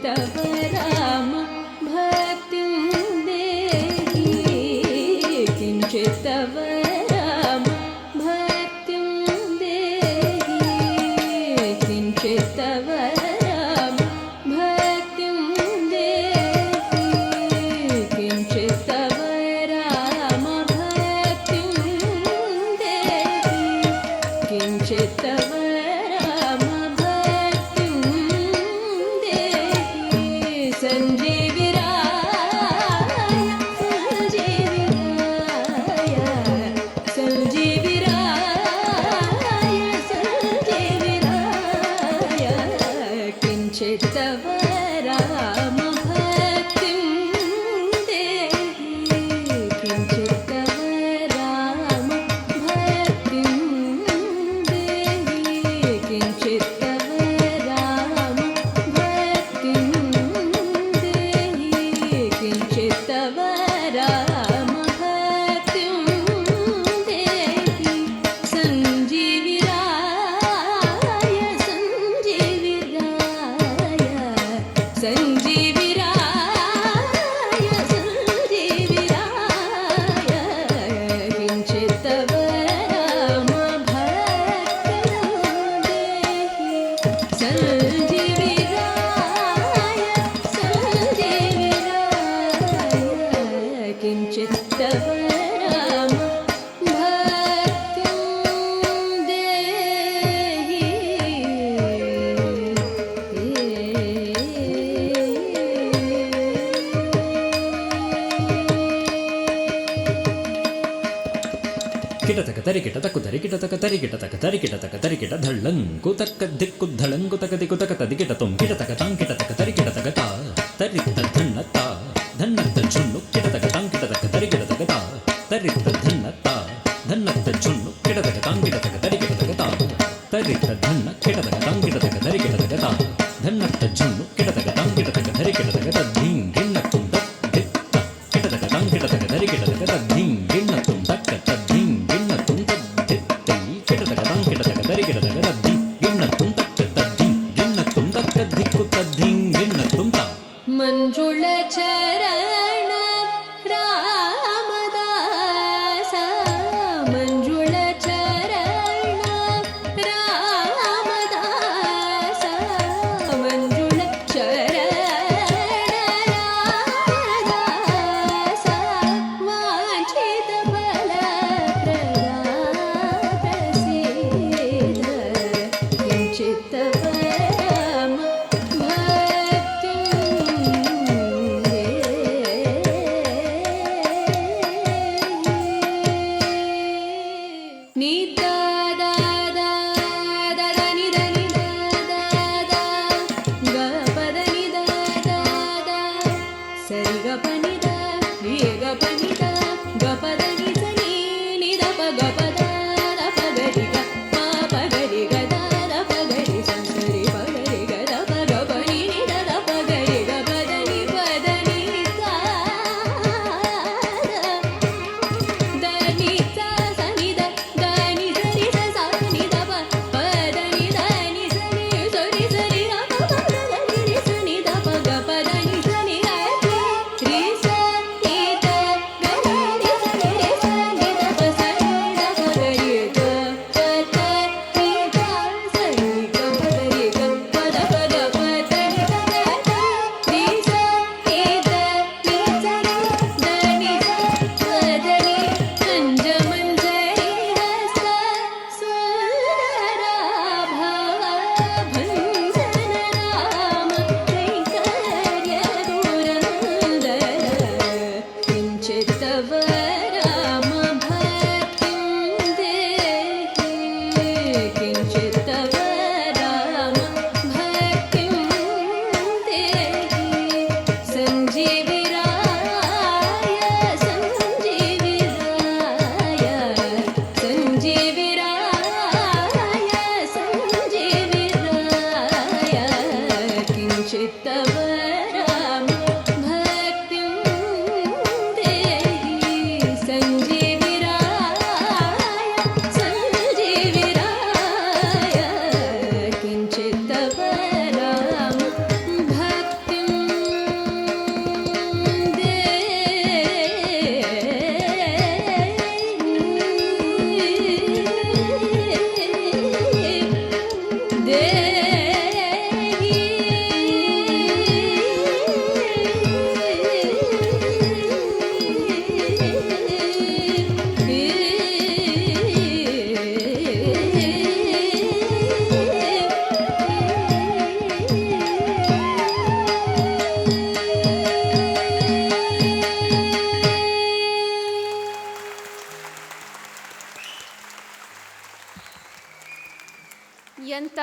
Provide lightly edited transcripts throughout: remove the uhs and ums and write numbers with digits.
तव राम भक्तिं देहि किञ्चित् तव राम भक्तिं देहि किञ्चित् तव राम भक्तिं देहि किञ्चित् तव राम भक्तिं देहि किञ्चित् तव तव राम भक्तिं देहि किञ्चित् तव राम भक्तिं देहि किञ्चित् तव राम भक्तिं देहि किञ्चित् तव राम भक्तिं देहि संजीविराय संजीविराय संजीविराय संजीविराय किञ्चित् तव राम भक्तिं देहि संजीविराय संजीविराय किञ्चित् तव राम भक्तिं देहि ಕಿಟತಕ ತರಿಕಿಟ ತಕ್ಕು ತರಿಕಿಟತಕ ತರಿಕಿಟ ತಕ ತರಿಕಿಟ ತಕ ತರಿಕಿಟ ಧಳ್ಳಂಕು ತಕ್ಕ ದಿಕ್ಕು ಧಳಂಕು ತಕ ದಿಕ್ಕು ತಕ ತದಿಕಿಟ ತುಂ ಕಿಟತಕ ತಾಂಕಿಟತಕ ತರಿಕಿಟ ತಕ ತಾ ತರಿತ್ತ ಧಣ್ಣತ್ತ ಧನ್ನತ್ತ ಚುಣ್ಣು ಕಿಟತಕ ತಾಂಕಿಟತಕ ತರಿಕಿಟ ತಕ ತಾ ತರಿತ್ತ ಧನ್ನತ್ತ ಧನ್ನತ್ತ ಚುಣ್ಣು ಕಿಟತಕ ತಾಂಕಿಟತಕ ತರಿಕಿಟ ತಕ ತಾ ತರಿತ್ತ ಧನ್ನ ಕಿಟತಕ ತಾಂಕಿಟತಕ ತರಿಕಿಟ ತಕ ತಾ ಧನ್ನತ್ತ ಚುಣ್ಣು ಕಿಟತಕ ತಾಂಕಿಟತಕ ತರಿಕಿಟ ತಕ ತ ಧಿಂ ಗಿಣ್ಣ ತುಂ ತಕ್ ದಿತ್ತ ಕಿಟತಕ ತಾಂಕಿಟತಕ ತರಿಕಿಟ ತಕ ತ ಧಿಂ ಗಿಣ್ಣ ತುಂ ತಕ್ಕ ತ ಧಿಂ ಗಿಣ್ಣ ತುಂ ತಕ್ ದಿತ್ತೈ ಕಿಟತಕ ತಾಂಕಿಟತಕ ತರಿಕಿಟ ತಕ ತ ಧಿಂ ಗಿಣ್ಣ ತುಂ ತಕ್ಕ ತ ಧಿಂ ಗಿಣ್ಣ ತುಂ ತಕ್ಕ ದಿಕ್ಕು ತ ಧಿಂ ಗಿಣ್ಣ ತುಂ ತ ಮಂಜುಳ ಚರಣ ರಾಮದಾಸ ಮಂಜುಳ ಚರಣ ರಾಮದಾಸ ಮಂಜುಳ ಚರಣ ರಾಮದಾಸ ವಾಂಛಿತ ಫಲಪ್ರದ ಪ್ರಸೀದ ಕಿಂಚಿತ್ ತವ ರಾಮ ಭಕ್ತಿಂ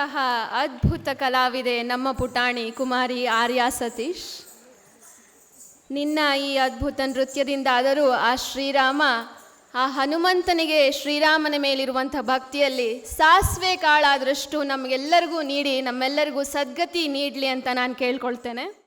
ಎಂತಹ ಅದ್ಭುತ ಕಲಾವಿದೆ ನಮ್ಮ ಪುಟಾಣಿ ಕುಮಾರಿ ಆರ್ಯ ಸತೀಶ್. ನಿನ್ನ ಈ ಅದ್ಭುತ ನೃತ್ಯದಿಂದ ಆದರೂ ಆ ಶ್ರೀರಾಮ, ಆ ಹನುಮಂತನಿಗೆ ಶ್ರೀರಾಮನ ಮೇಲಿರುವಂಥ ಭಕ್ತಿಯಲ್ಲಿ ಸಾಸಿವೆ ಕಾಳಾದಷ್ಟು ನಮಗೆಲ್ಲರಿಗೂ ನೀಡಿ ನಮ್ಮೆಲ್ಲರಿಗೂ ಸದ್ಗತಿ ನೀಡಲಿ ಅಂತ ನಾನು ಕೇಳ್ಕೊಳ್ತೇನೆ.